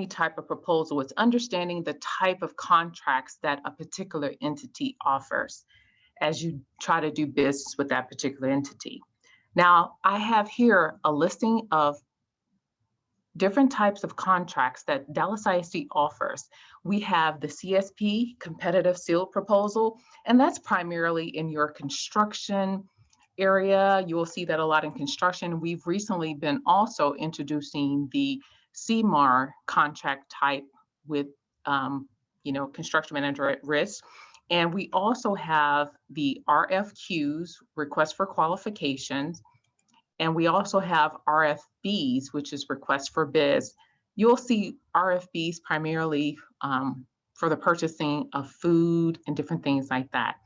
any type of proposal, it's understanding the type of contracts that a particular entity offers as you try to do business with that particular entity. Now, I have here a listing of different types of contracts that Dallas ISD offers. We have the CSP, Competitive Sealed Proposal, and that's primarily in your construction area. You will see that a lot in construction. We've recently been also introducing the CMAR contract type with, construction manager at risk. And we also have the RFQs, request for qualifications, and we also have RFBs, which is requests for bids. You'll see RFBs primarily for the purchasing of food and different things like that.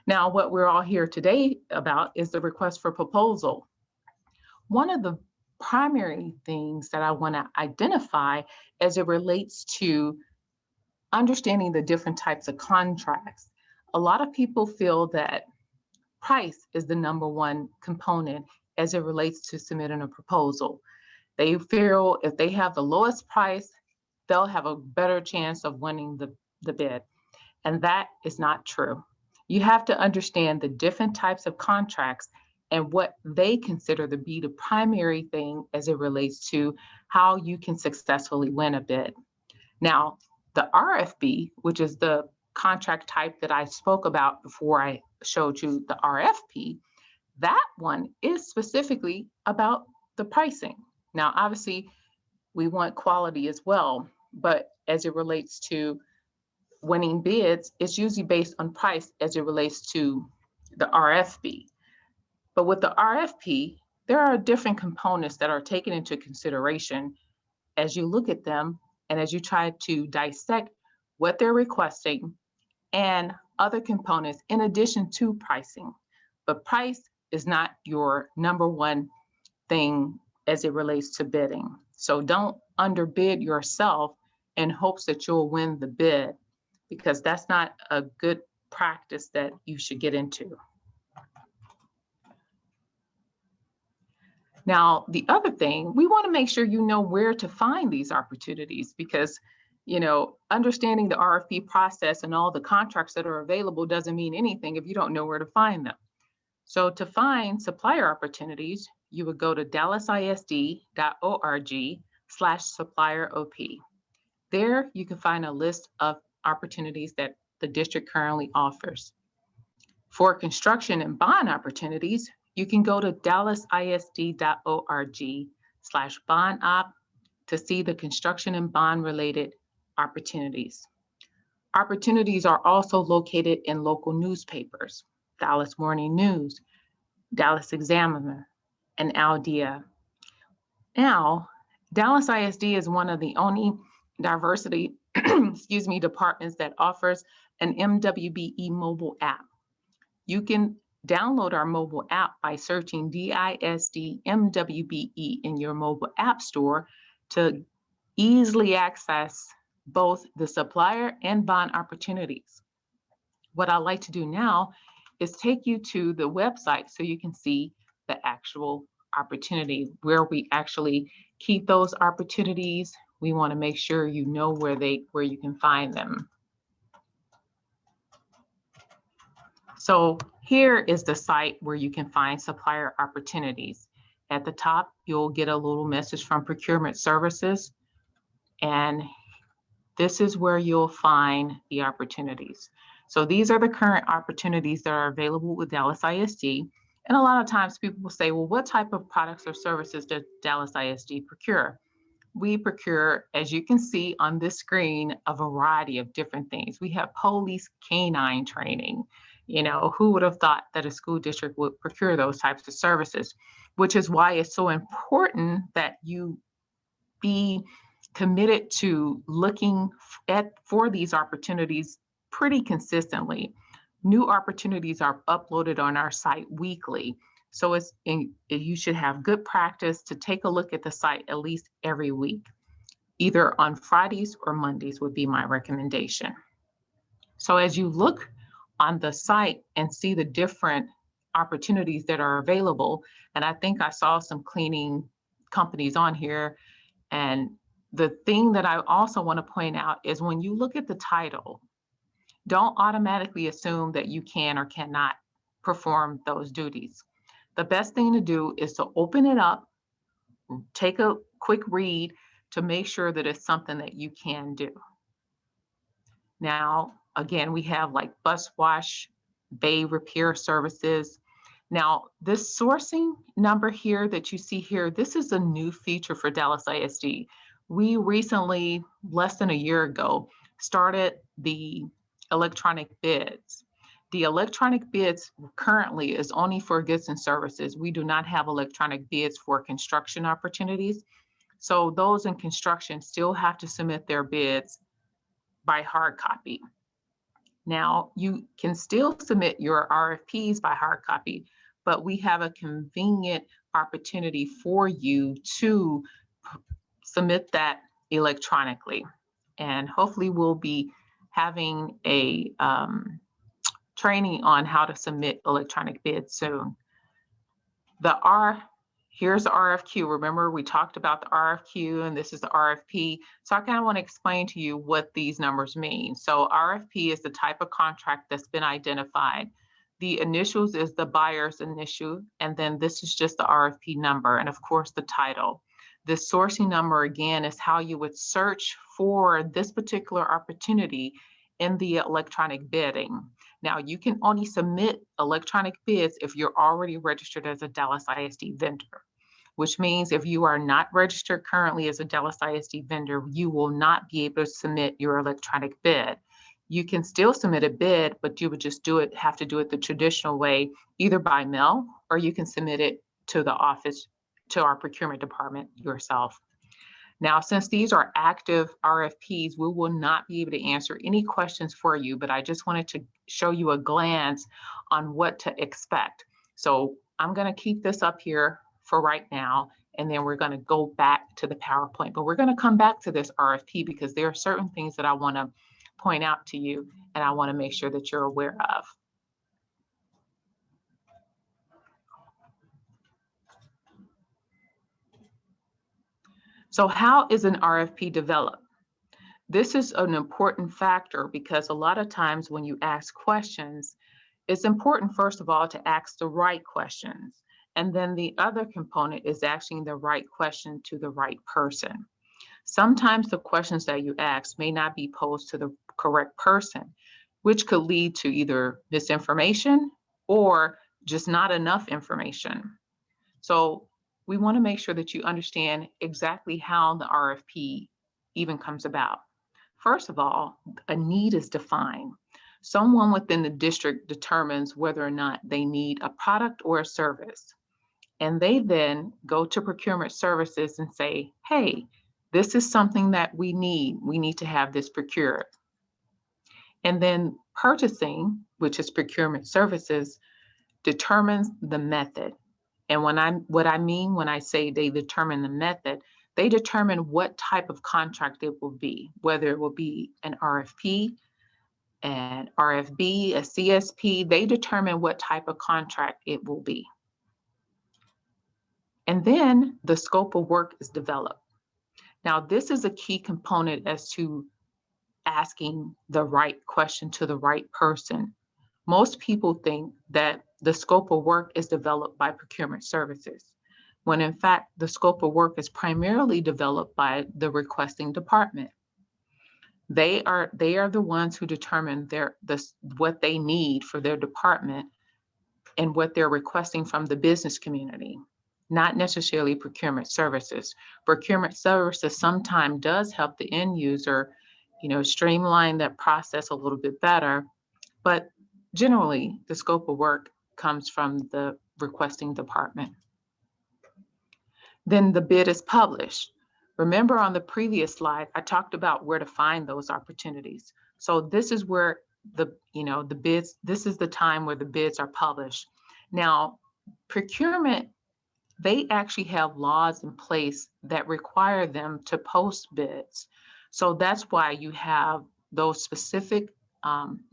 Now, what we're all here today about is the request for proposal. One of the primary things that I want to identify as it relates to understanding the different types of contracts. A lot of people feel that price is the number one component as it relates to submitting a proposal. They feel if they have the lowest price, they'll have a better chance of winning the bid. And that is not true. You have to understand the different types of contracts and what they consider to be the primary thing as it relates to how you can successfully win a bid. Now, the RFB, which is the contract type that I spoke about before I showed you the RFP, that one is specifically about the pricing. Now, obviously, we want quality as well, but as it relates to winning bids, it's usually based on price as it relates to the RFP. But with the RFP, there are different components that are taken into consideration as you look at them and as you try to dissect what they're requesting and other components in addition to pricing. But price is not your number one thing as it relates to bidding. So don't underbid yourself in hopes that you'll win the bid, because that's not a good practice that you should get into. Now, the other thing, we want to make sure you know where to find these opportunities, because understanding the RFP process and all the contracts that are available doesn't mean anything if you don't know where to find them. So to find supplier opportunities, you would go to dallasisd.org/supplierop. There you can find a list of opportunities that the district currently offers. For construction and bond opportunities, you can go to dallasisd.org/bondop to see the construction and bond related opportunities. Opportunities are also located in local newspapers, Dallas Morning News, Dallas Examiner, and Aldea. Now, Dallas ISD is one of the only diversity departments that offers an MWBE mobile app. You can download our mobile app by searching DISD MWBE in your mobile app store to easily access both the supplier and bond opportunities. What I'd like to do now is take you to the website so you can see the actual opportunity where we actually keep those opportunities. We want to make sure you know where you can find them. So here is the site where you can find supplier opportunities. At the top, you'll get a little message from Procurement Services, and this is where you'll find the opportunities. So these are the current opportunities that are available with Dallas ISD. And a lot of times people will say, well, what type of products or services does Dallas ISD procure? We procure, as you can see on this screen, a variety of different things. We have police canine training. Who would have thought that a school district would procure those types of services, which is why it's so important that you be committed to looking for these opportunities pretty consistently. New opportunities are uploaded on our site weekly. So you should have good practice to take a look at the site at least every week. Either on Fridays or Mondays would be my recommendation. So as you look on the site and see the different opportunities that are available, and I think I saw some cleaning companies on here, and the thing that I also want to point out is when you look at the title, don't automatically assume that you can or cannot perform those duties. The best thing to do is to open it up, take a quick read to make sure that it's something that you can do. Now, again, we have like bus wash, bay repair services. Now, this sourcing number here that you see here, this is a new feature for Dallas ISD. We recently, less than a year ago, started the electronic bids. The electronic bids currently is only for goods and services. We do not have electronic bids for construction opportunities. So those in construction still have to submit their bids by hard copy. Now, you can still submit your RFPs by hard copy, but we have a convenient opportunity for you to submit that electronically. And hopefully we'll be having a training on how to submit electronic bids soon. Here's the RFQ. Remember, we talked about the RFQ, and this is the RFP. So I kind of want to explain to you what these numbers mean. So RFP is the type of contract that's been identified. The initials is the buyer's initial, and then this is just the RFP number, and of course the title. The sourcing number, again, is how you would search for this particular opportunity in the electronic bidding. Now, you can only submit electronic bids if you're already registered as a Dallas ISD vendor, which means if you are not registered currently as a Dallas ISD vendor, you will not be able to submit your electronic bid. You can still submit a bid, but you would just have to do it the traditional way, either by mail, or you can submit it to the office, to our procurement department yourself. Now, since these are active RFPs, we will not be able to answer any questions for you, but I just wanted to show you a glance on what to expect. So I'm going to keep this up here for right now, and then we're going to go back to the PowerPoint. But we're going to come back to this RFP because there are certain things that I want to point out to you, and I want to make sure that you're aware of. So how is an RFP developed? This is an important factor because a lot of times when you ask questions, it's important, first of all, to ask the right questions. And then the other component is asking the right question to the right person. Sometimes the questions that you ask may not be posed to the correct person, which could lead to either misinformation or just not enough information. So we want to make sure that you understand exactly how the RFP even comes about. First of all, a need is defined. Someone within the district determines whether or not they need a product or a service. And they then go to procurement services and say, hey, this is something that we need. We need to have this procured. And then purchasing, which is procurement services, determines the method. And what I mean when I say they determine the method, they determine what type of contract it will be, whether it will be an RFP, an RFB, a CSP. They determine what type of contract it will be. And then the scope of work is developed. Now, this is a key component as to asking the right question to the right person. Most people think that the scope of work is developed by procurement services, when in fact, the scope of work is primarily developed by the requesting department. They are the ones who determine what they need for their department and what they're requesting from the business community, not necessarily procurement services. Procurement services sometimes does help the end user, streamline that process a little bit better, but generally the scope of work comes from the requesting department. Then the bid is published. Remember on the previous slide, I talked about where to find those opportunities. So this is where the bids, this is the time where the bids are published. Now, procurement, they actually have laws in place that require them to post bids. So that's why you have those specific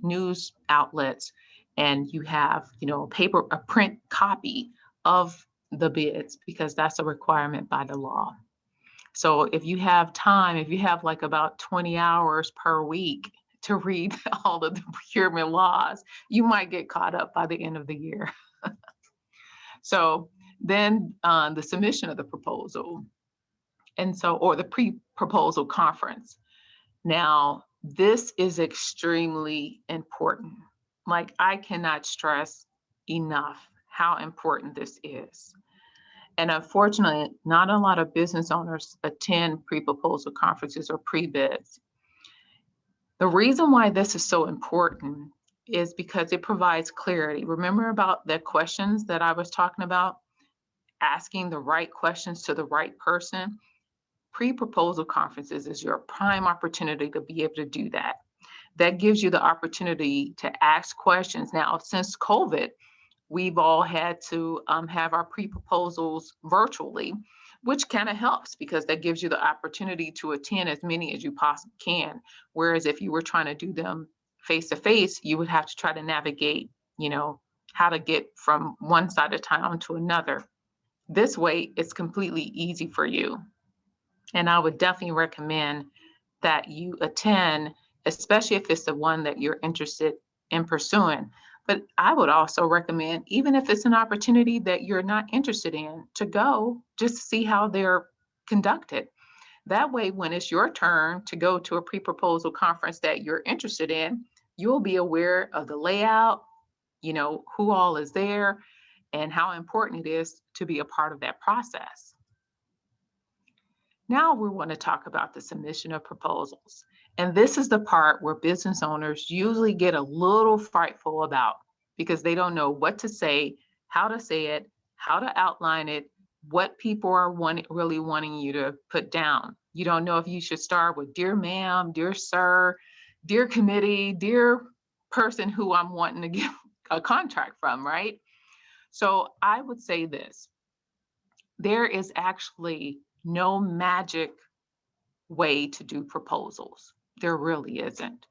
news outlets, and you have, a print copy of the bids, because that's a requirement by the law. So if you have time, if you have like about 20 hours per week to read all of the procurement laws, you might get caught up by the end of the year. So then the submission of the proposal, and so, or the pre-proposal conference. Now, this is extremely important. Like, I cannot stress enough how important this is. And unfortunately, not a lot of business owners attend pre-proposal conferences or pre-bids. The reason why this is so important is because it provides clarity. Remember about the questions that I was talking about? Asking the right questions to the right person. Pre-proposal conferences is your prime opportunity to be able to do that. That gives you the opportunity to ask questions. Now, since COVID, we've all had to have our pre-proposals virtually, which kind of helps because that gives you the opportunity to attend as many as you possibly can. Whereas if you were trying to do them face to face, you would have to try to navigate, how to get from one side of town to another. This way, it's completely easy for you. And I would definitely recommend that you attend, especially if it's the one that you're interested in pursuing. But I would also recommend, even if it's an opportunity that you're not interested in, to go just to see how they're conducted. That way, when it's your turn to go to a pre-proposal conference that you're interested in, you'll be aware of the layout, who all is there, and how important it is to be a part of that process. Now we want to talk about the submission of proposals. And this is the part where business owners usually get a little frightful about because they don't know what to say, how to outline it, what people are really wanting you to put down. You don't know if you should start with dear ma'am, dear sir, dear committee, dear person who I'm wanting to get a contract from, right? So I would say this, there is actually no magic way to do proposals. There really isn't.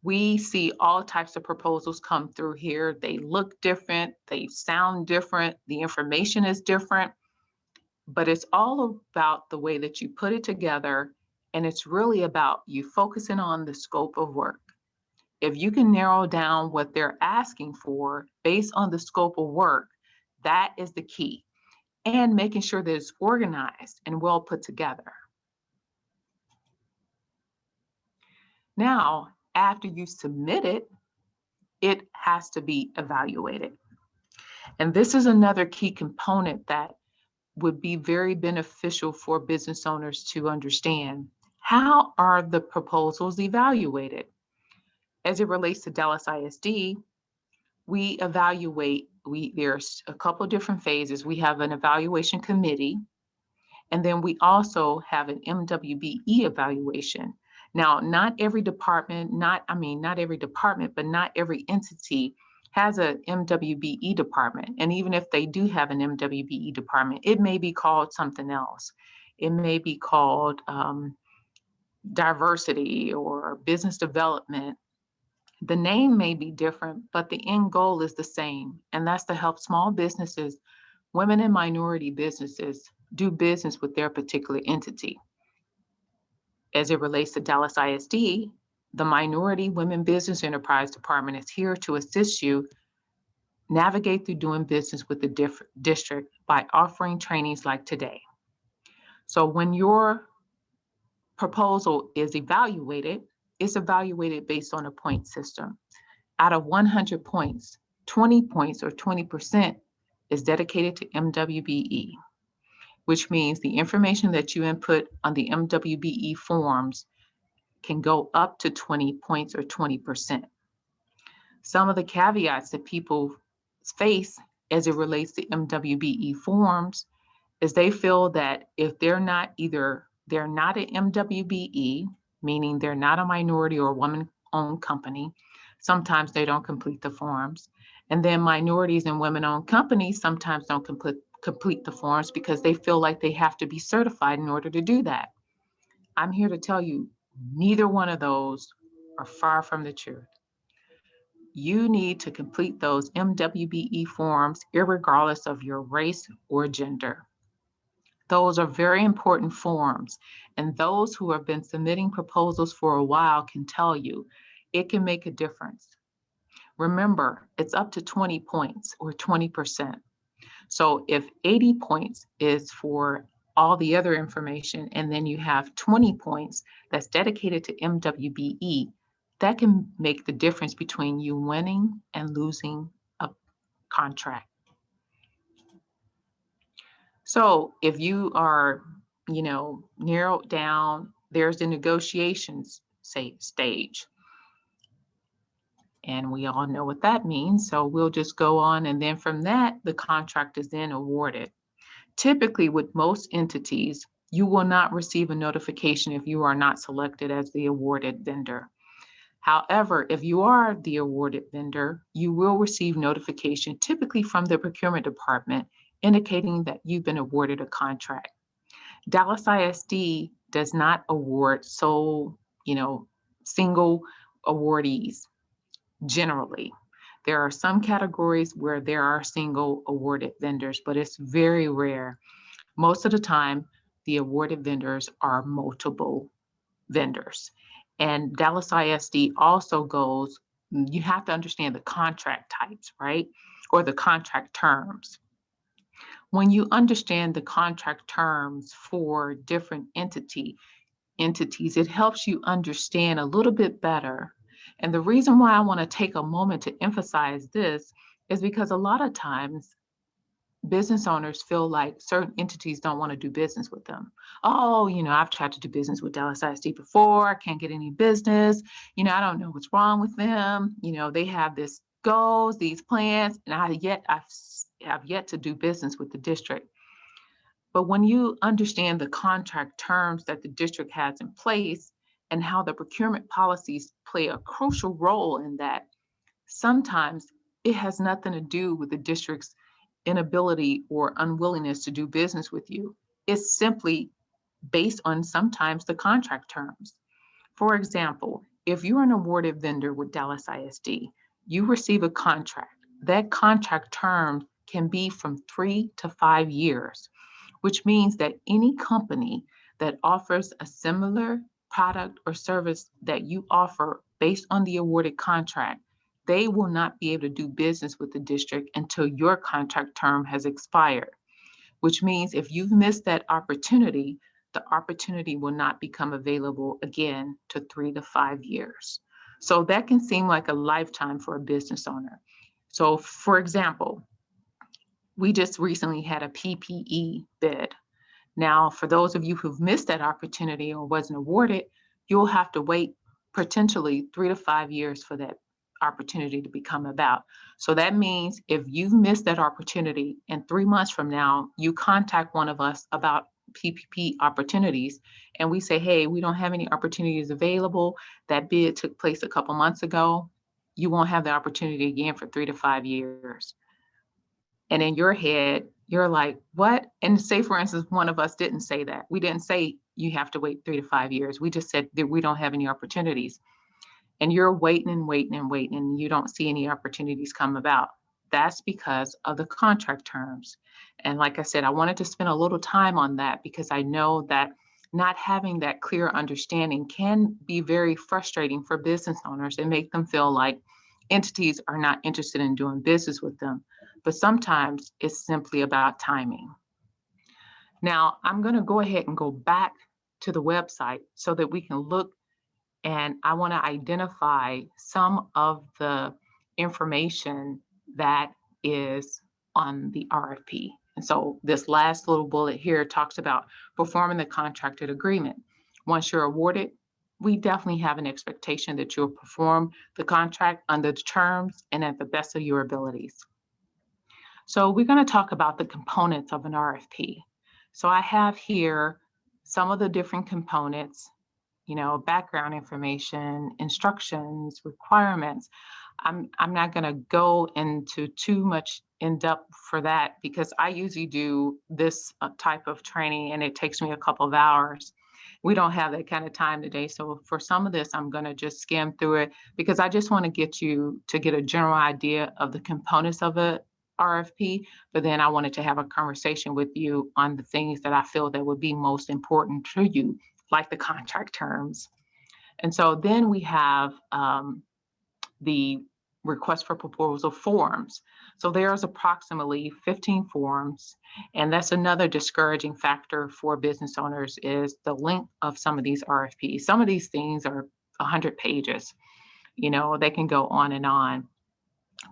We see all types of proposals come through here. They look different, they sound different, the information is different, but it's all about the way that you put it together, and it's really about you focusing on the scope of work. If you can narrow down what they're asking for based on the scope of work, that is the key. And making sure that it's organized and well put together. Now, after you submit it, it has to be evaluated. And this is another key component that would be very beneficial for business owners to understand. How are the proposals evaluated? As it relates to Dallas ISD, we evaluate, there's a couple different phases. We have an evaluation committee, and then we also have an MWBE evaluation. Now, not every department, not every department, but not every entity has a MWBE department. And even if they do have an MWBE department, it may be called something else. It may be called diversity or business development. The name may be different, but the end goal is the same, and that's to help small businesses, women and minority businesses, do business with their particular entity. As it relates to Dallas ISD, the Minority Women Business Enterprise Department is here to assist you navigate through doing business with the district by offering trainings like today. So when your proposal is evaluated, it's evaluated based on a point system. Out of 100 points, 20 points or 20% is dedicated to MWBE, which means the information that you input on the MWBE forms can go up to 20 points or 20%. Some of the caveats that people face as it relates to MWBE forms is they feel that if they're not an MWBE, meaning they're not a minority or woman-owned company, sometimes they don't complete the forms. And then minorities and women-owned companies sometimes don't complete the forms because they feel like they have to be certified in order to do that. I'm here to tell you, neither one of those are far from the truth. You need to complete those MWBE forms irregardless of your race or gender. Those are very important forms, and those who have been submitting proposals for a while can tell you it can make a difference. Remember, it's up to 20 points or 20%. So if 80 points is for all the other information, and then you have 20 points that's dedicated to MWBE, that can make the difference between you winning and losing a contract. So if you are, narrowed down, there's the negotiations stage. And we all know what that means. So we'll just go on. And then from that, the contract is then awarded. Typically, with most entities, you will not receive a notification if you are not selected as the awarded vendor. However, if you are the awarded vendor, you will receive notification, typically from the procurement department, indicating that you've been awarded a contract. Dallas ISD does not award single awardees. Generally, there are some categories where there are single awarded vendors, but it's very rare. Most of the time, the awarded vendors are multiple vendors. And Dallas ISD also goes, you have to understand the contract types, right? Or the contract terms. When you understand the contract terms for different entities, it helps you understand a little bit better. And the reason why I want to take a moment to emphasize this is because a lot of times business owners feel like certain entities don't want to do business with them. Oh, I've tried to do business with Dallas ISD before. I can't get any business. I don't know what's wrong with them. They have this goals, these plans, and I've yet to do business with the district. But when you understand the contract terms that the district has in place and how the procurement policies play a crucial role in that, sometimes it has nothing to do with the district's inability or unwillingness to do business with you. It's simply based on sometimes the contract terms. For example, if you're an awarded vendor with Dallas ISD, you receive a contract. That contract term can be from 3 to 5 years, which means that any company that offers a similar product or service that you offer based on the awarded contract, they will not be able to do business with the district until your contract term has expired, which means if you've missed that opportunity, the opportunity will not become available again to 3 to 5 years. So that can seem like a lifetime for a business owner. So for example, we just recently had a PPE bid. Now, for those of you who've missed that opportunity or wasn't awarded, you'll have to wait potentially 3 to 5 years for that opportunity to become about. So that means if you've missed that opportunity and 3 months from now, you contact one of us about PPP opportunities and we say, hey, we don't have any opportunities available. That bid took place a couple months ago. You won't have the opportunity again for 3 to 5 years. And in your head, you're like, what? And say, for instance, one of us didn't say that. We didn't say you have to wait 3 to 5 years. We just said that we don't have any opportunities. And you're waiting and waiting and waiting, and you don't see any opportunities come about. That's because of the contract terms. And like I said, I wanted to spend a little time on that because I know that not having that clear understanding can be very frustrating for business owners and make them feel like entities are not interested in doing business with them. But sometimes it's simply about timing. Now, I'm going to go ahead and go back to the website so that we can look, and I want to identify some of the information that is on the RFP. And so this last little bullet here talks about performing the contracted agreement. Once you're awarded, we definitely have an expectation that you'll perform the contract under the terms and at the best of your abilities. So we're going to talk about the components of an RFP. So I have here some of the different components, background information, instructions, requirements. I'm not going to go into too much in depth for that because I usually do this type of training and it takes me a couple of hours. We don't have that kind of time today. So for some of this, I'm going to just skim through it because I just want to get you to get a general idea of the components of RFP, but then I wanted to have a conversation with you on the things that I feel that would be most important to you, like the contract terms. And so then we have the request for proposal forms. So there's approximately 15 forms, and that's another discouraging factor for business owners is the length of some of these RFPs. Some of these things are 100 pages. You know, they can go on and on.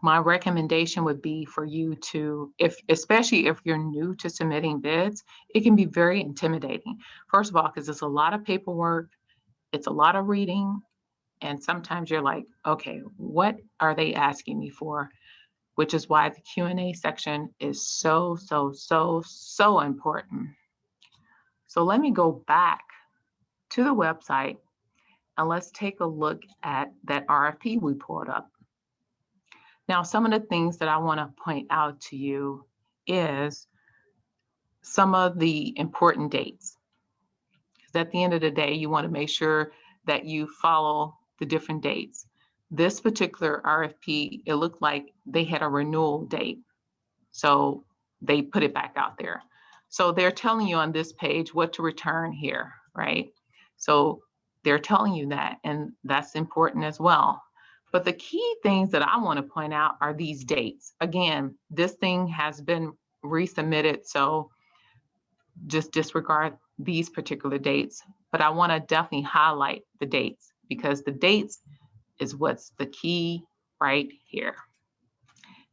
My recommendation would be for you to, especially if you're new to submitting bids, it can be very intimidating. First of all, because it's a lot of paperwork, it's a lot of reading, and sometimes you're like, okay, what are they asking me for? Which is why the Q&A section is so important. So let me go back to the website and let's take a look at that RFP we pulled up. Now, some of the things that I want to point out to you is some of the important dates. Because at the end of the day, you want to make sure that you follow the different dates. This particular RFP, it looked like they had a renewal date. So they put it back out there. So they're telling you on this page what to return here, right? So they're telling you that, and that's important as well. But the key things that I want to point out are these dates. Again, this thing has been resubmitted, so just disregard these particular dates. But I want to definitely highlight the dates because the dates is what's the key right here.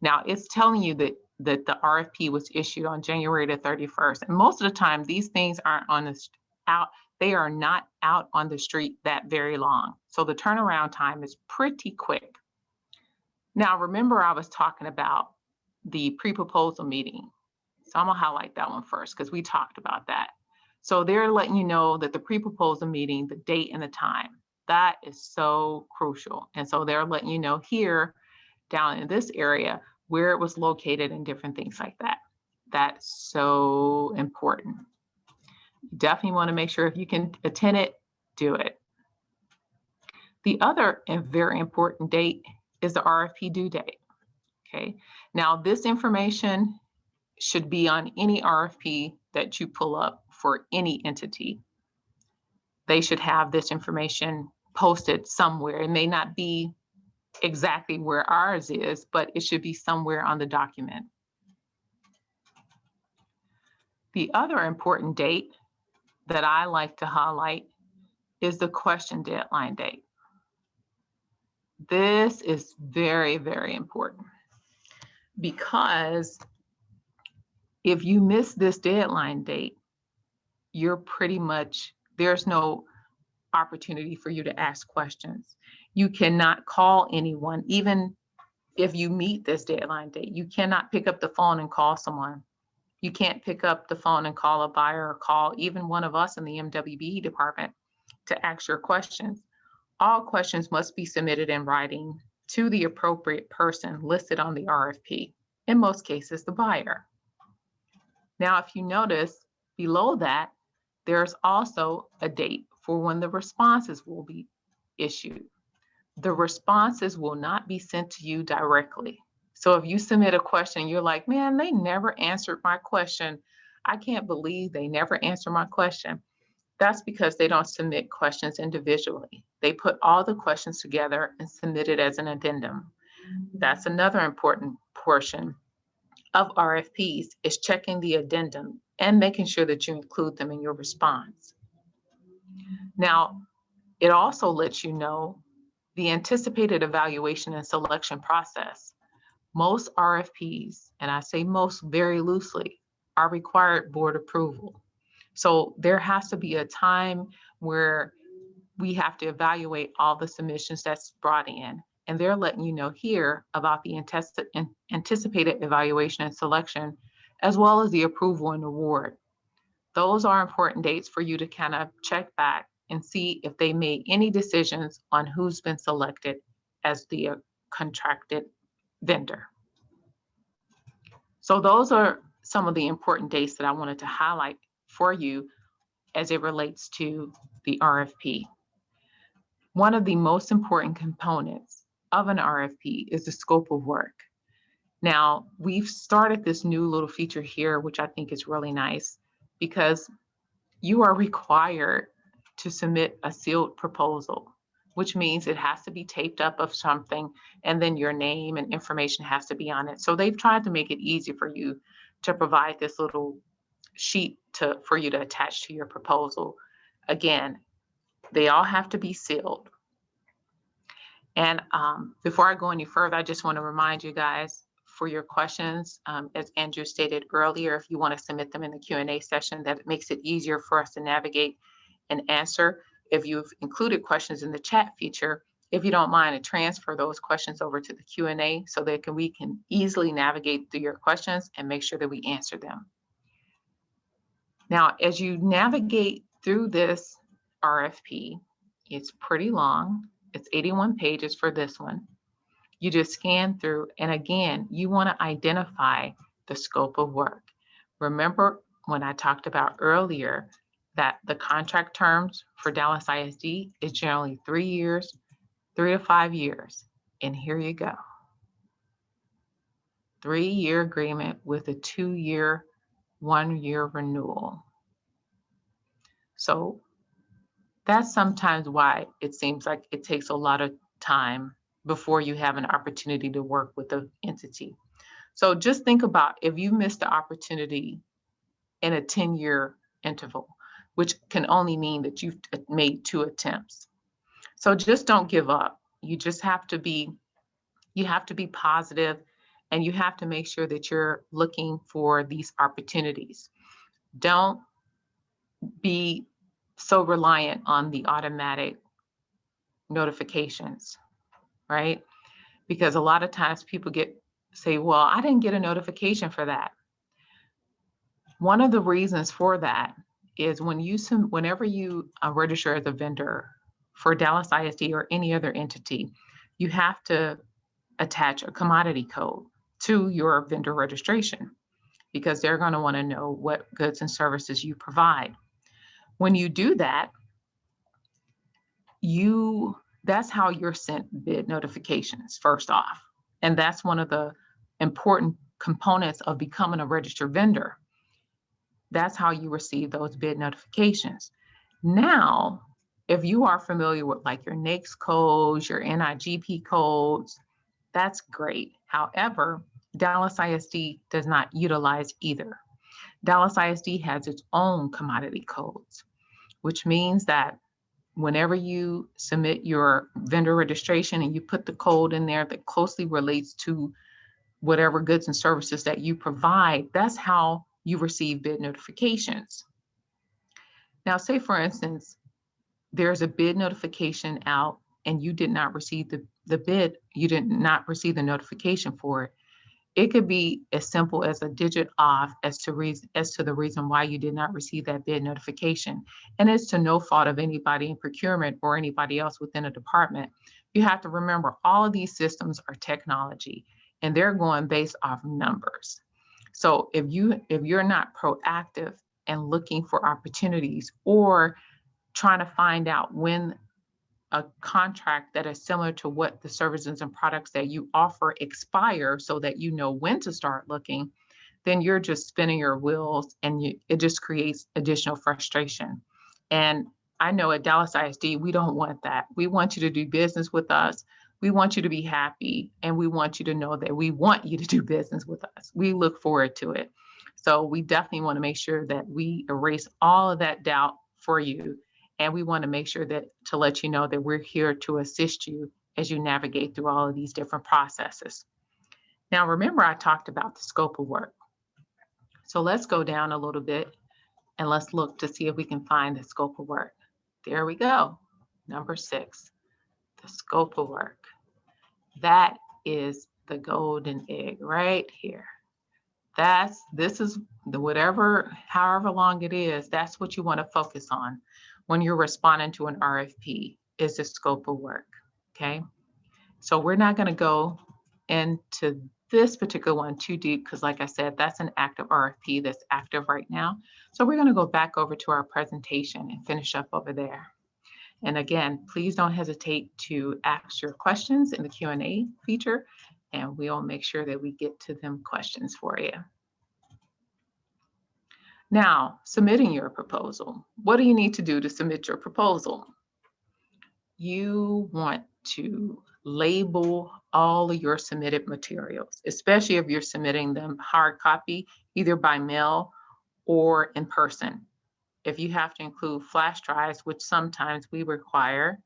Now, it's telling you that the RFP was issued on January the 31st. And most of the time, these things aren't on the they are not out on the street that very long. So the turnaround time is pretty quick. Now, remember I was talking about the pre-proposal meeting. So I'm gonna highlight that one first because we talked about that. So they're letting you know that the pre-proposal meeting, the date and the time, that is so crucial. And so they're letting you know here down in this area where it was located and different things like that. That's so important. Definitely want to make sure if you can attend it, do it. The other and very important date is the RFP due date. Okay. Now this information should be on any RFP that you pull up for any entity. They should have this information posted somewhere. It may not be exactly where ours is, but it should be somewhere on the document. The other important date that I like to highlight is the question deadline date. This is very, very important because if you miss this deadline date, you're pretty much, there's no opportunity for you to ask questions. You cannot call anyone, even if you meet this deadline date. You cannot pick up the phone and call someone. You can't pick up the phone and call a buyer or call even one of us in the MWBE department to ask your questions. All questions must be submitted in writing to the appropriate person listed on the RFP, in most cases, the buyer. Now, if you notice below that, there's also a date for when the responses will be issued. The responses will not be sent to you directly. So if you submit a question, you're like, man, they never answered my question. I can't believe they never answered my question. That's because they don't submit questions individually. They put all the questions together and submit it as an addendum. That's another important portion of RFPs is checking the addendum and making sure that you include them in your response. Now, it also lets you know the anticipated evaluation and selection process. Most RFPs, and I say most very loosely, are required board approval. So there has to be a time where we have to evaluate all the submissions that's brought in. And they're letting you know here about the anticipated evaluation and selection, as well as the approval and award. Those are important dates for you to kind of check back and see if they made any decisions on who's been selected as the contracted vendor. So those are some of the important dates that I wanted to highlight for you as it relates to the RFP. One of the most important components of an RFP is the scope of work. Now, we've started this new little feature here, which I think is really nice, because you are required to submit a sealed proposal, which means it has to be taped up of something, and then your name and information has to be on it. So they've tried to make it easy for you to provide this little sheet for you to attach to your proposal. Again, they all have to be sealed. And before I go any further, I just want to remind you guys, for your questions, as Andrew stated earlier, if you want to submit them in the Q&A session, that it makes it easier for us to navigate and answer. If you've included questions in the chat feature, if you don't mind, to transfer those questions over to the Q&A so that we can easily navigate through your questions and make sure that we answer them. Now, as you navigate through this RFP, it's pretty long. It's 81 pages for this one. You just scan through, and again, you want to identify the scope of work. Remember when I talked about earlier that the contract terms for Dallas ISD is generally 3 years, 3 to 5 years. And here you go. 3-year agreement with a 2-year, 1-year renewal. So that's sometimes why it seems like it takes a lot of time before you have an opportunity to work with the entity. So just think about if you missed the opportunity in a 10-year interval, which can only mean that you've made 2 attempts. So just don't give up. You just have to be, positive, and you have to make sure that you're looking for these opportunities. Don't be so reliant on the automatic notifications, right? Because a lot of times people say, well, I didn't get a notification for that. One of the reasons for that is whenever you register as a vendor for Dallas ISD or any other entity, you have to attach a commodity code to your vendor registration because they're going to want to know what goods and services you provide. When you do that, that's how you're sent bid notifications, first off. And that's one of the important components of becoming a registered vendor. That's how you receive those bid notifications. Now, if you are familiar with like your NAICS codes, your NIGP codes, that's great. However, Dallas ISD does not utilize either. Dallas ISD has its own commodity codes, which means that whenever you submit your vendor registration and you put the code in there that closely relates to whatever goods and services that you provide, that's how you receive bid notifications. Now, say for instance, there's a bid notification out and you did not receive the bid, you did not receive the notification for it. It could be as simple as a digit off as to the reason why you did not receive that bid notification. And it's to no fault of anybody in procurement or anybody else within a department. You have to remember all of these systems are technology and they're going based off numbers. So if you're not proactive and looking for opportunities or trying to find out when a contract that is similar to what the services and products that you offer expire so that you know when to start looking, then you're just spinning your wheels and it just creates additional frustration. And I know at Dallas ISD, we don't want that. We want you to do business with us. We want you to be happy, and we want you to know that we want you to do business with us. We look forward to it. So we definitely want to make sure that we erase all of that doubt for you. And we want to make sure to let you know that we're here to assist you as you navigate through all of these different processes. Now, remember, I talked about the scope of work. So let's go down a little bit and let's look to see if we can find the scope of work. There we go. Number 6, the scope of work. That is the golden egg right here. This is however long it is, that's what you want to focus on when you're responding to an RFP, is the scope of work, okay? So we're not going to go into this particular one too deep because, like I said, that's an active RFP that's active right now. So we're going to go back over to our presentation and finish up over there. And again, please don't hesitate to ask your questions in the Q&A feature, and we'll make sure that we get to them questions for you. Now, submitting your proposal. What do you need to do to submit your proposal? You want to label all of your submitted materials, especially if you're submitting them hard copy, either by mail or in person. If you have to include flash drives, which sometimes we require,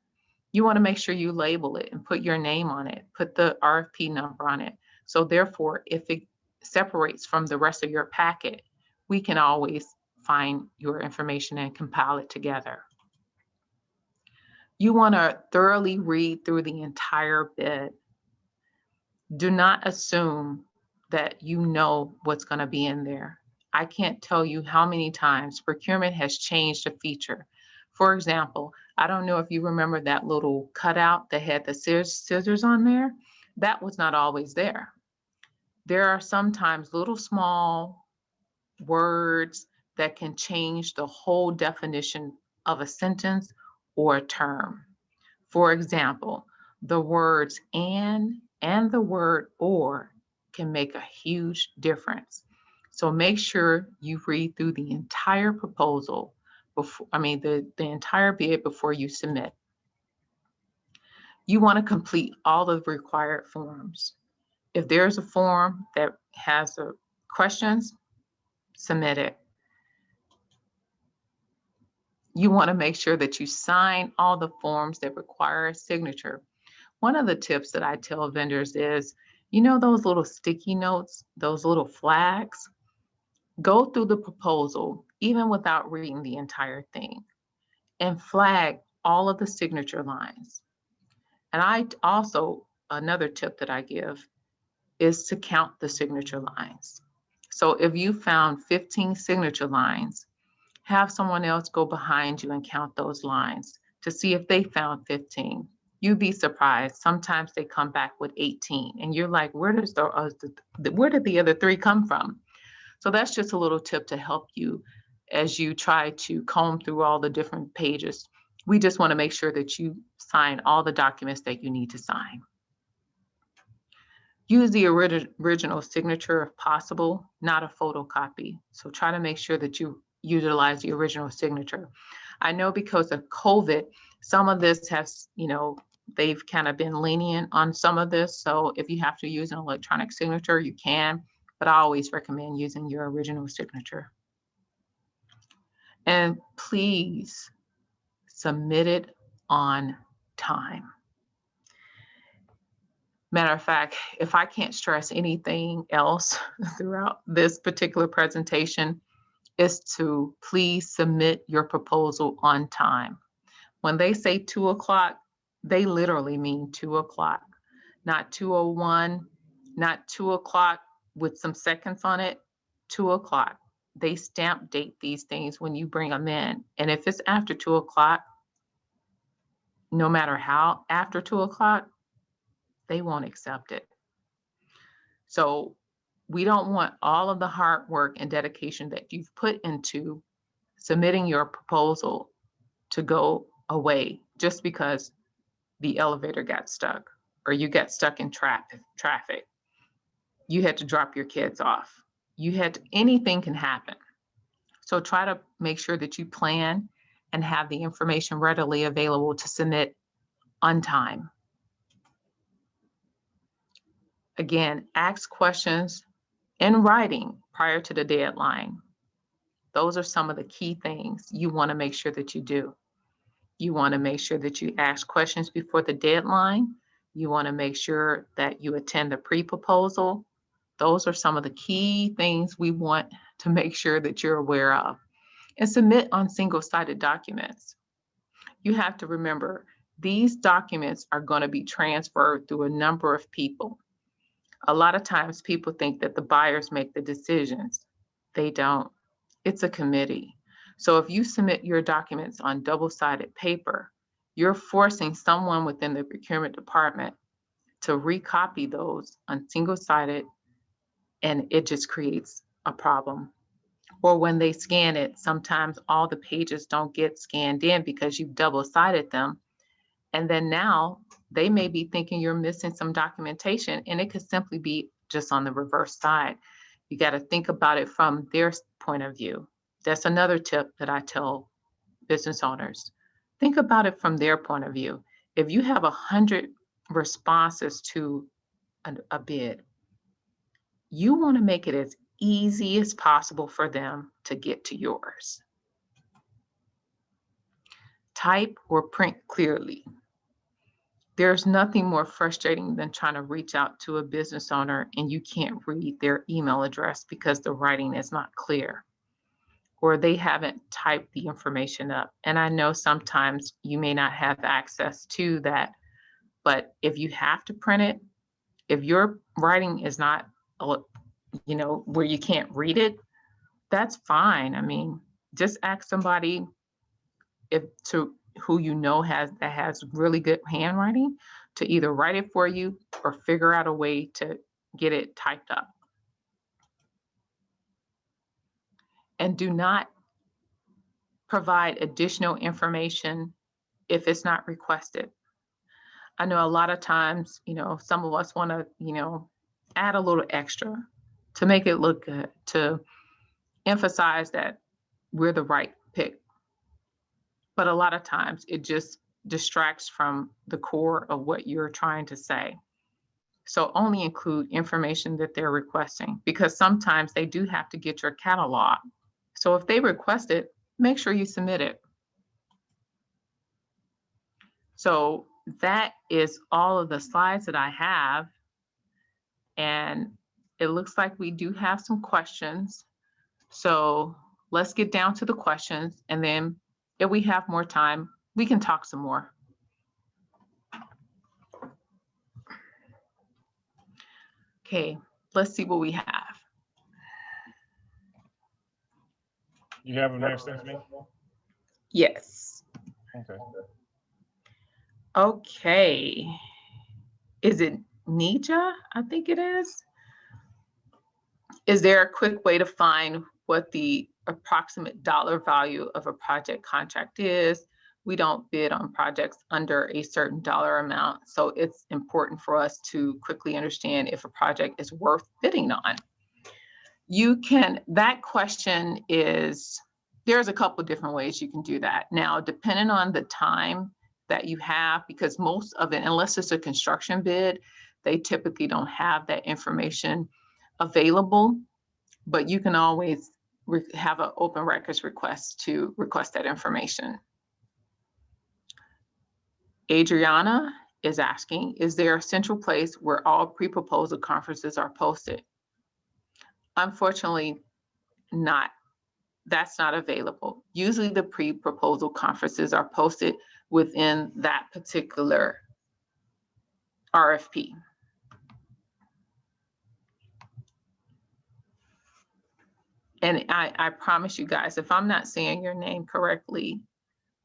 you want to make sure you label it and put your name on it, put the RFP number on it. So therefore, if it separates from the rest of your packet, we can always find your information and compile it together. You want to thoroughly read through the entire bid. Do not assume that you know what's going to be in there. I can't tell you how many times procurement has changed a feature. For example, I don't know if you remember that little cutout that had the scissors on there. That was not always there. There are sometimes little small words that can change the whole definition of a sentence or a term. For example, the words and the word or can make a huge difference. So make sure you read through the entire proposal before, the entire bid before you submit. You want to complete all of the required forms. If there's a form that has questions, submit it. You want to make sure that you sign all the forms that require a signature. One of the tips that I tell vendors is, you know, those little sticky notes, those little flags, go through the proposal, even without reading the entire thing, and flag all of the signature lines. And I also, another tip that I give is to count the signature lines. So if you found 15 signature lines, have someone else go behind you and count those lines to see if they found 15. You'd be surprised. Sometimes they come back with 18 and you're like, where did the other 3 come from? So that's just a little tip to help you as you try to comb through all the different pages. We just want to make sure that you sign all the documents that you need to sign. Use the original signature if possible, not a photocopy. So try to make sure that you utilize the original signature. I know because of COVID, some of this has, they've kind of been lenient on some of this. So if you have to use an electronic signature, you can, but I always recommend using your original signature. And please submit it on time. Matter of fact, if I can't stress anything else throughout this particular presentation, is to please submit your proposal on time. When they say 2 o'clock, they literally mean 2 o'clock, not 2:01, not 2 o'clock with some seconds on it, 2 o'clock. They stamp date these things when you bring them in. And if it's after 2 o'clock, no matter how after 2 o'clock, they won't accept it. So we don't want all of the hard work and dedication that you've put into submitting your proposal to go away just because the elevator got stuck or you got stuck in traffic. You had to drop your kids off. Anything can happen. So try to make sure that you plan and have the information readily available to submit on time. Again, ask questions in writing prior to the deadline. Those are some of the key things you want to make sure that you do. You want to make sure that you ask questions before the deadline. You want to make sure that you attend the pre-proposal. Those are some of the key things we want to make sure that you're aware of. And submit on single-sided documents. You have to remember, these documents are going to be transferred through a number of people. A lot of times people think that the buyers make the decisions. They don't. It's a committee. So if you submit your documents on double-sided paper, you're forcing someone within the procurement department to recopy those on single-sided, and it just creates a problem. Or when they scan it, sometimes all the pages don't get scanned in because you've double-sided them. And then now they may be thinking you're missing some documentation, and it could simply be just on the reverse side. You got to think about it from their point of view. That's another tip that I tell business owners. Think about it from their point of view. If you have 100 responses to a bid, you want to make it as easy as possible for them to get to yours. Type or print clearly. There's nothing more frustrating than trying to reach out to a business owner and you can't read their email address because the writing is not clear or they haven't typed the information up. And I know sometimes you may not have access to that, but if you have to print it, if your writing is not, where you can't read it, that's fine. I mean, just ask somebody who you know has really good handwriting to either write it for you or figure out a way to get it typed up. And do not provide additional information if it's not requested. I know a lot of times, some of us want to, add a little extra to make it look good, to emphasize that we're the right pick. But a lot of times it just distracts from the core of what you're trying to say. So only include information that they're requesting, because sometimes they do have to get your catalog. So if they request it, make sure you submit it. So that is all of the slides that I have. And it looks like we do have some questions. So let's get down to the questions, and then if we have more time, we can talk some more. Okay, let's see what we have. You have them there, Stephanie? Yes. Okay. Okay. Is it Nija? I think it is. Is there a quick way to find what the approximate dollar value of a project contract is? We don't bid on projects under a certain dollar amount, so it's important for us to quickly understand if a project is worth bidding on. That question is, there's a couple of different ways you can do that. Now, depending on the time that you have, because most of it, unless it's a construction bid, they typically don't have that information available, but you can always have an open records request to request that information. Adriana is asking, is there a central place where all pre-proposal conferences are posted? Unfortunately, not. That's not available. Usually the pre-proposal conferences are posted within that particular RFP. And I promise you guys, if I'm not saying your name correctly,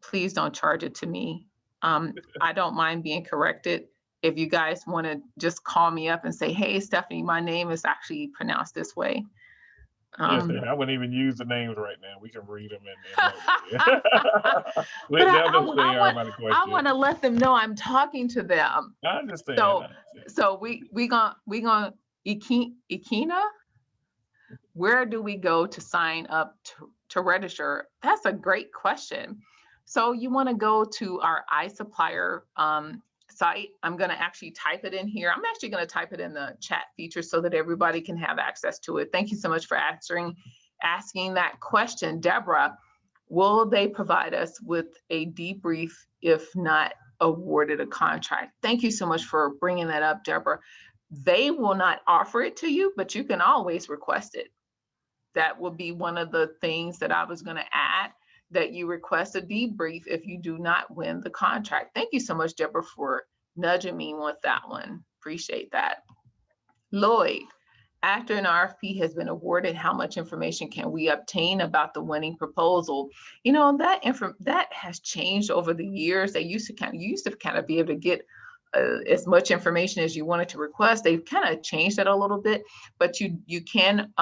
please don't charge it to me. I don't mind being corrected. If you guys want to just call me up and say, hey, Stephanie, my name is actually pronounced this way. Yes, I wouldn't even use the names right now. We can read them I want to let them know I'm talking to them. I understand. So we gonna Ikina. Where do we go to sign up to register? That's a great question. So you want to go to our iSupplier site. I'm going to actually type it in here. I'm actually going to type it in the chat feature so that everybody can have access to it. Thank you so much for asking that question, Deborah. Will they provide us with a debrief if not awarded a contract? Thank you so much for bringing that up, Deborah. They will not offer it to you, but you can always request it. That will be one of the things that I was going to add, that you request a debrief if you do not win the contract. Thank you so much, Deborah, for nudging me with that one. Appreciate that. Lloyd, after an RFP has been awarded, how much information can we obtain about the winning proposal? That has changed over the years. You used to kind of be able to get as much information as you wanted to request. They've kind of changed that a little bit, but you can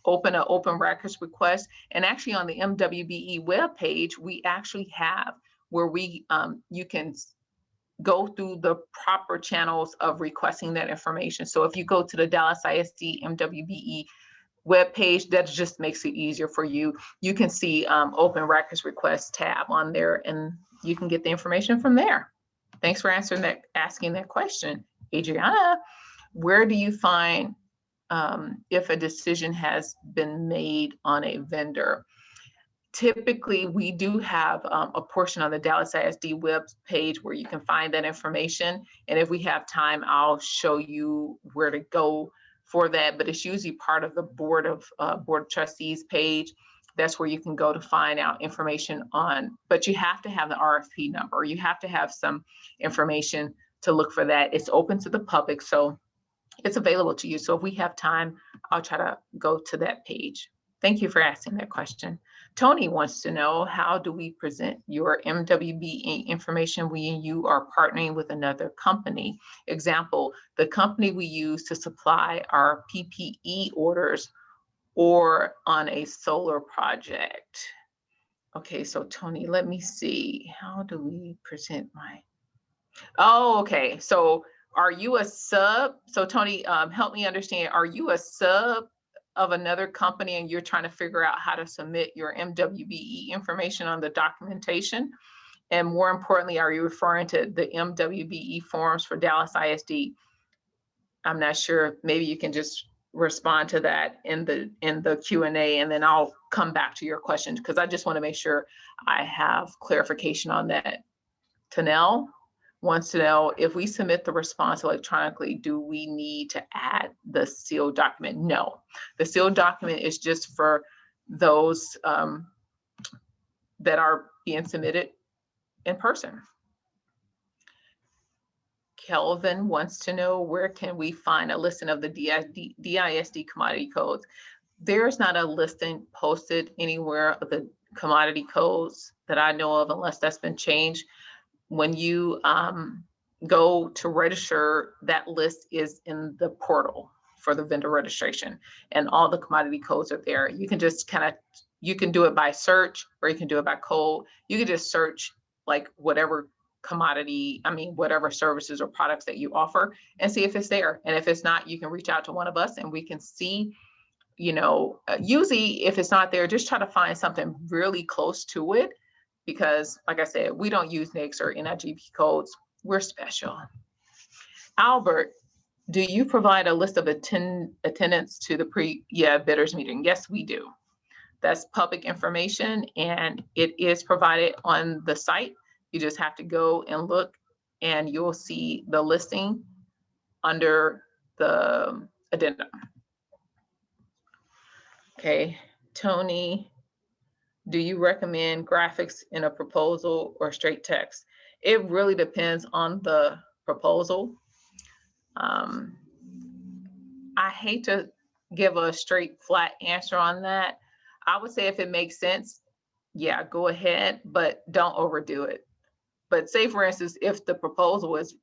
open an open records request. And actually on the MWBE webpage, we actually have where you can go through the proper channels of requesting that information. So if you go to the Dallas ISD MWBE webpage, that just makes it easier for you. You can see open records request tab on there, and you can get the information from there. Thanks for asking that question. Adriana, where do you find if a decision has been made on a vendor? Typically, we do have a portion on the Dallas ISD web page where you can find that information. And if we have time, I'll show you where to go for that. But it's usually part of the Board of Trustees page. That's where you can go to find out information on, but you have to have the RFP number. You have to have some information to look for that. It's open to the public, so it's available to you. So if we have time, I'll try to go to that page. Thank you for asking that question. Tony wants to know, how do we present your MWBE information when you are partnering with another company? Example, the company we use to supply our PPE orders or on a solar project. Okay, so Tony, let me see. How do we present my, oh, okay. So are you a sub? So Tony, help me understand, are you a sub of another company and you're trying to figure out how to submit your MWBE information on the documentation? And more importantly, are you referring to the MWBE forms for Dallas ISD? I'm not sure, maybe you can just respond to that in the Q&A, and then I'll come back to your questions, because I just want to make sure I have clarification on that. Tanel wants to know, if we submit the response electronically, do we need to add the sealed document? No, the sealed document is just for those that are being submitted in person. Kelvin wants to know, where can we find a listing of the DISD commodity codes? There's not a listing posted anywhere of the commodity codes that I know of, unless that's been changed. When you go to register, that list is in the portal for the vendor registration, and all the commodity codes are there. You can just you can do it by search, or you can do it by code. You can just search like whatever commodity, whatever services or products that you offer, and see if it's there. And if it's not, you can reach out to one of us and we can see, usually if it's not there, just try to find something really close to it, because like I said, we don't use NAICS or NIGP codes. We're special. Albert, do you provide a list of attendance to the bidders meeting? Yes, we do. That's public information, and it is provided on the site. You just have to go and look, and you'll see the listing under the addendum. Okay, Tony, do you recommend graphics in a proposal or straight text? It really depends on the proposal. I hate to give a straight flat answer on that. I would say if it makes sense, yeah, go ahead, but don't overdo it. But say, for instance, if the proposal is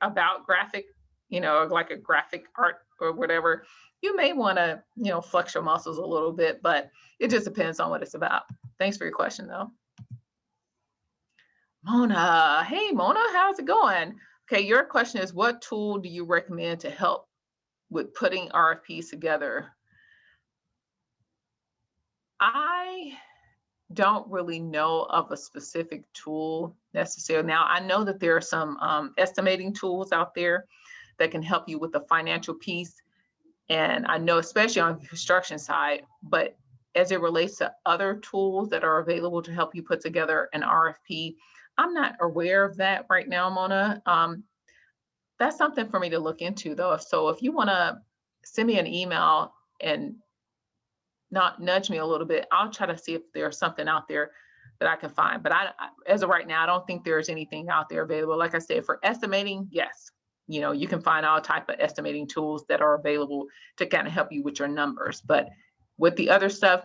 about graphic, like a graphic art or whatever, you may want to, flex your muscles a little bit, but it just depends on what it's about. Thanks for your question, though. Mona, hey, Mona, how's it going? Okay, your question is, what tool do you recommend to help with putting RFPs together? I don't really know of a specific tool necessarily. Now, I know that there are some estimating tools out there that can help you with the financial piece. And I know especially on the construction side, but as it relates to other tools that are available to help you put together an RFP, I'm not aware of that right now, Mona. That's something for me to look into, though. So if you want to send me an email and not nudge me a little bit, I'll try to see if there's something out there that I can find. But as of right now, I don't think there's anything out there available. Like I said, for estimating, yes, you can find all type of estimating tools that are available to kind of help you with your numbers. But with the other stuff,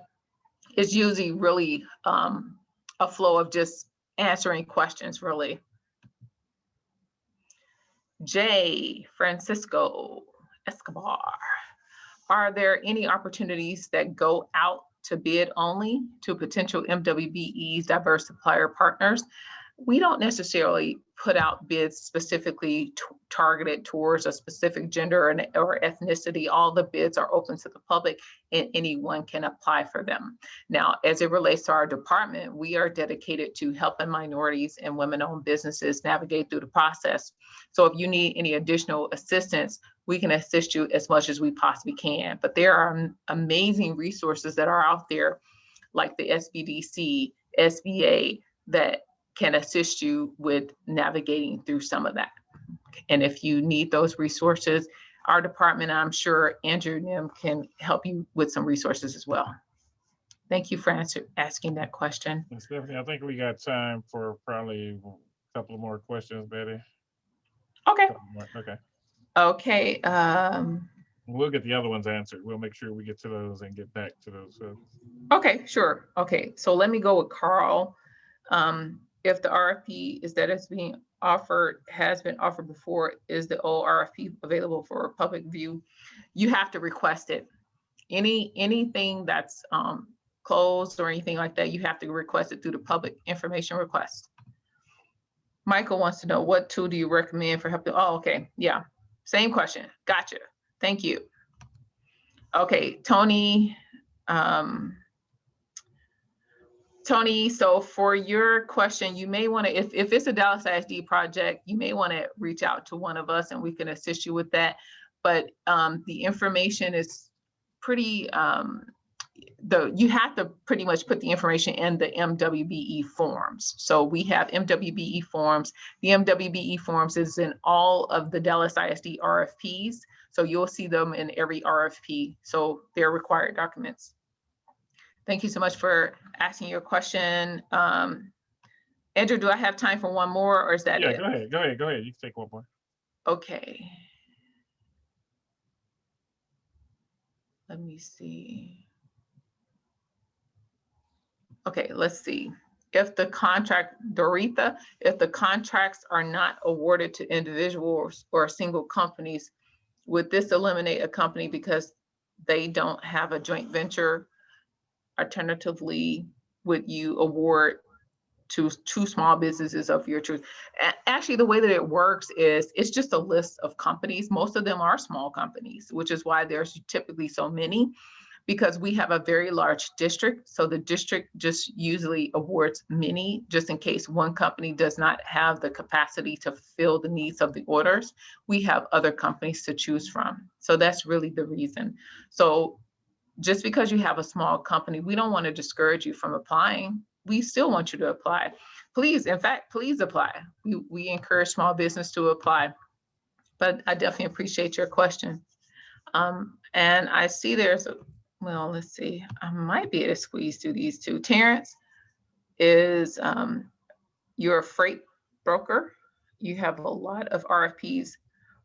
it's usually really a flow of just answering questions, really. J. Francisco Escobar. Are there any opportunities that go out to bid only to potential MWBE's diverse supplier partners? We don't necessarily put out bids specifically targeted towards a specific gender or ethnicity. All the bids are open to the public and anyone can apply for them. Now, as it relates to our department, we are dedicated to helping minorities and women-owned businesses navigate through the process. So if you need any additional assistance, we can assist you as much as we possibly can. But there are amazing resources that are out there, like the SBDC, SBA, that can assist you with navigating through some of that. And if you need those resources, our department, I'm sure Andrew Nim can help you with some resources as well. Thank you for asking that question. Stephanie, I think we got time for probably a couple of more questions, Betty. Okay. Okay. Okay. We'll get the other ones answered. We'll make sure we get to those and get back to those. Okay, sure. Okay, so let me go with Carl. If the RFP is that it's being offered, has been offered before, is the old RFP available for public view? You have to request it. Anything that's closed or anything like that, you have to request it through the public information request. Michael wants to know, what tool do you recommend for helping? Oh, okay, yeah, same question. Gotcha. Thank you. Okay, Tony. Tony, so for your question, you may want to, if it's a Dallas ISD project, you may want to reach out to one of us and we can assist you with that. But the information is pretty, you have to pretty much put the information in the MWBE forms. So we have MWBE forms. The MWBE forms is in all of the Dallas ISD RFPs. So you'll see them in every RFP. So they're required documents. Thank you so much for asking your question. Andrew, do I have time for one more or is that it? Yeah, go ahead. You can take one more. Okay. Let me see. Okay, let's see. If the contract, Doretha, if the contracts are not awarded to individuals or single companies, would this eliminate a company because they don't have a joint venture? Alternatively, would you award to two small businesses of your choice? Actually, the way that it works is it's just a list of companies. Most of them are small companies, which is why there's typically so many, because we have a very large district. So the district just usually awards many, just in case one company does not have the capacity to fill the needs of the orders. We have other companies to choose from. So that's really the reason. So just because you have a small company, we don't want to discourage you from applying. We still want you to apply. Please, in fact, please apply. We encourage small business to apply, but I definitely appreciate your question. And I see there's well, let's see, I might be able to squeeze through these two. Terrence, is you're a freight broker. You have a lot of RFPs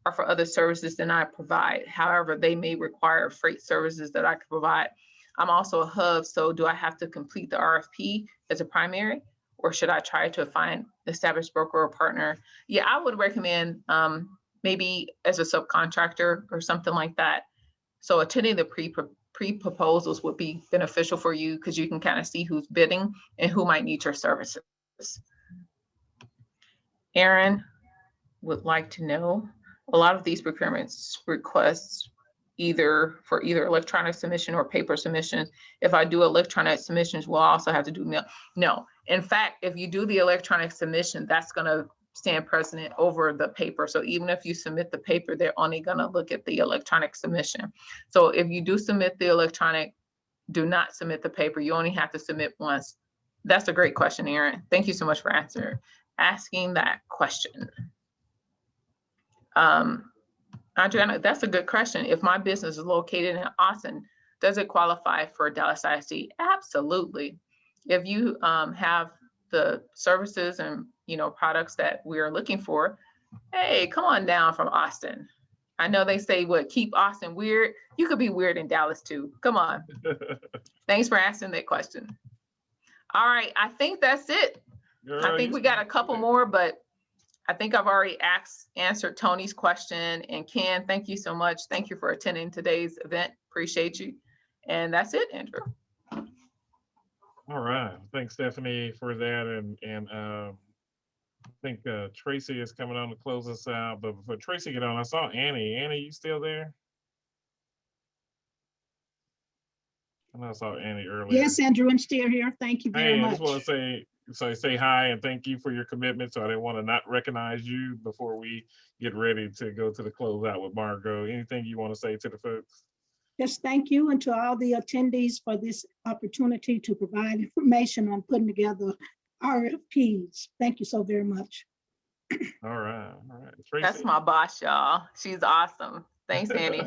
are for other services than I provide. However, they may require freight services that I can provide. I'm also a hub, so do I have to complete the RFP as a primary, or should I try to find established broker or partner? Yeah, I would recommend maybe as a subcontractor or something like that. So attending the pre-proposals would be beneficial for you because you can kind of see who's bidding and who might need your services. Aaron would like to know, a lot of these procurements requests either electronic submission or paper submissions. If I do electronic submissions, we'll also have to do mail. No, in fact, if you do the electronic submission, that's going to stand precedent over the paper. So even if you submit the paper, they're only going to look at the electronic submission. So if you do submit the electronic, do not submit the paper. You only have to submit once. That's a great question, Aaron. Thank you so much for asking that question. Adriana, that's a good question. If my business is located in Austin, does it qualify for Dallas ISD? Absolutely. If you have the services and products that we are looking for, hey, come on down from Austin. I know they say keep Austin weird. You could be weird in Dallas too. Come on. Thanks for asking that question. All right, I think that's it. Girl, I think we got a couple more, but I think I've already answered Tony's question. And Ken, thank you so much. Thank you for attending today's event. Appreciate you. And that's it, Andrew. All right. Thanks, Stephanie, for that. And think Tracy is coming on to close us out, but before Tracy get on, I saw Annie. Annie, you still there? I know I saw Annie earlier. Yes, Andrew, I'm still here. Thank you very Hey, I much. just want to say hi and thank you for your commitment. So I didn't want to not recognize you before we get ready to go to the closeout with Margot. Anything you want to say to the folks? Just thank you and to all the attendees for this opportunity to provide information on putting together RFPs. Thank you so very much. All right. Tracy? That's my boss, y'all. She's awesome. Thanks, Annie.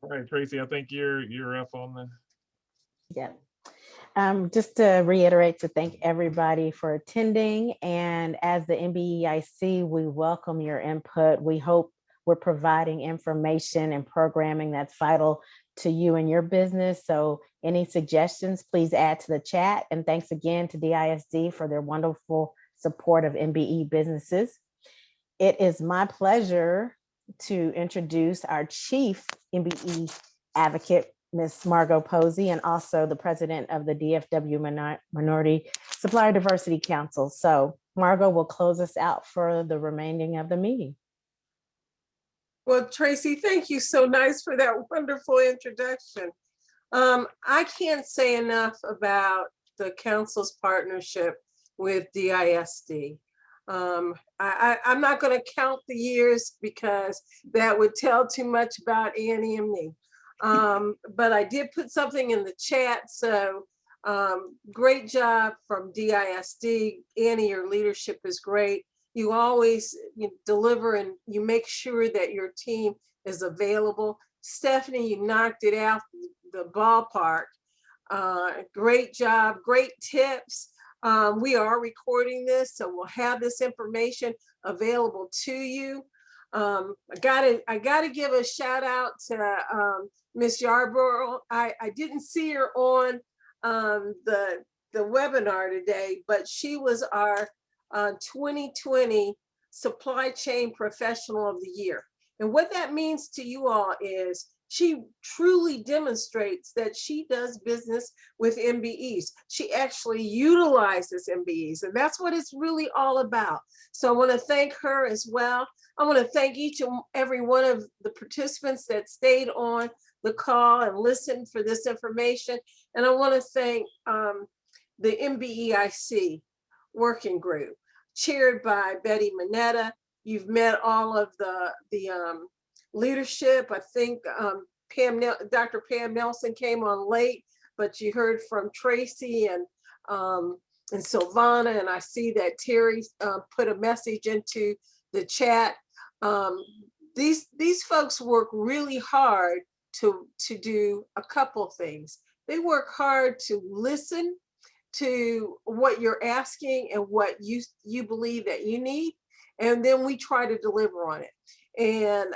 All right, Tracy, I think you're up on the. Yeah. Just to reiterate, to thank everybody for attending. And as the NBEIC, we welcome your input. We hope we're providing information and programming that's vital to you and your business. So any suggestions, please add to the chat. And thanks again to DISD for their wonderful support of MBE businesses. It is my pleasure to introduce our Chief MBE Advocate, Ms. Margot Posey, and also the president of the DFW Minority Supplier Diversity Council. So Margot will close us out for the remaining of the meeting. Well, Tracy, thank you so nice for that wonderful introduction. I can't say enough about the council's partnership with DISD. I'm not going to count the years because that would tell too much about Annie and me. But I did put something in the chat. So great job from DISD. Annie, your leadership is great. You always deliver and you make sure that your team is available. Stephanie, you knocked it out the ballpark. Great job, great tips. We are recording this, so we'll have this information available to you. I gotta give a shout out to Miss Yarborough. I didn't see her on the webinar today, but she was our 2020 Supply Chain Professional of the Year. And what that means to you all is she truly demonstrates that she does business with MBEs. She actually utilizes MBEs, and that's what it's really all about. So I want to thank her as well. I want to thank each and every one of the participants that stayed on the call and listened for this information. And I want to thank the MBEIC working group, chaired by Betty Mineta. You've met all of the leadership. I think Dr. Pam Nelson came on late, but you heard from Tracy and Silvana, and I see that Terry put a message into the chat. These folks work really hard to do a couple things. They work hard to listen to what you're asking and what you believe that you need, and then we try to deliver on it. And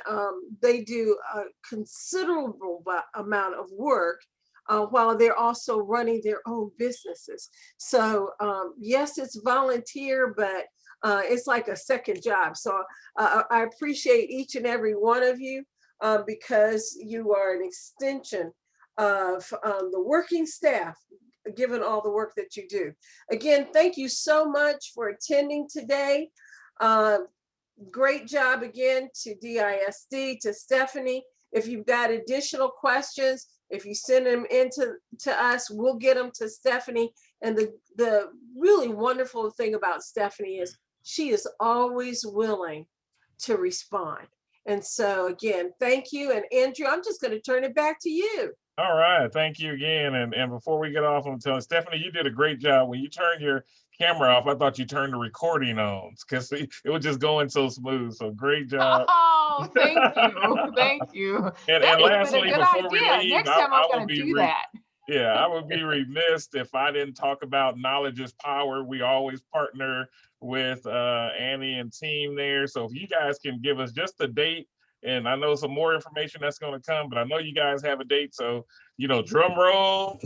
they do a considerable amount of work while they're also running their own businesses. So yes, it's volunteer, but it's like a second job. So I appreciate each and every one of you because you are an extension of the working staff, given all the work that you do. Again, thank you so much for attending today. Great job again to DISD, to Stephanie. If you've got additional questions, if you send them to us, we'll get them to Stephanie. And the really wonderful thing about Stephanie is she is always willing to respond. And so again, thank you. And Andrew, I'm just going to turn it back to you. All right, thank you again. And before we get off, I'm telling Stephanie, you did a great job. When you turned your camera off, I thought you turned the recording on because it was just going so smooth. So great job. Oh, thank you. Thank you. And That would have lastly, been a good before we idea. leave, Next time I'm I going would to be do that. Yeah, I would be remiss if I didn't talk about knowledge is power. We always partner with Annie and team there. So if you guys can give us just a date, and I know some more information that's going to come, but I know you guys have a date. So, drum roll.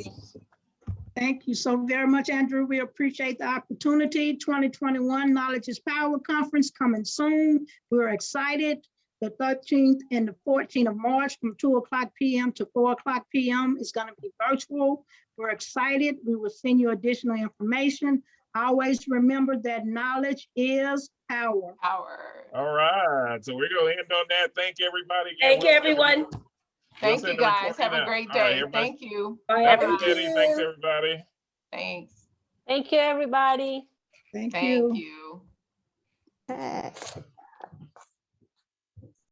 Thank you so very much, Andrew. We appreciate the opportunity. 2021 Knowledge is Power Conference coming soon. We're excited. The 13th and the 14th of March from 2:00 p.m. to 4:00 p.m. is going to be virtual. We're excited. We will send you additional information. Always remember that knowledge is power. Power. All right, so we're gonna end on that. Thank you, everybody. Again, Thank you, we'll send the- everyone. we'll Thank send you, the guys. Have recording a out. great All right, day. everybody. Thank you. Bye, Thank you, everyone. Betty. Thanks, everybody. Thanks. Thank you, everybody. Thank Thank you. you. Okay.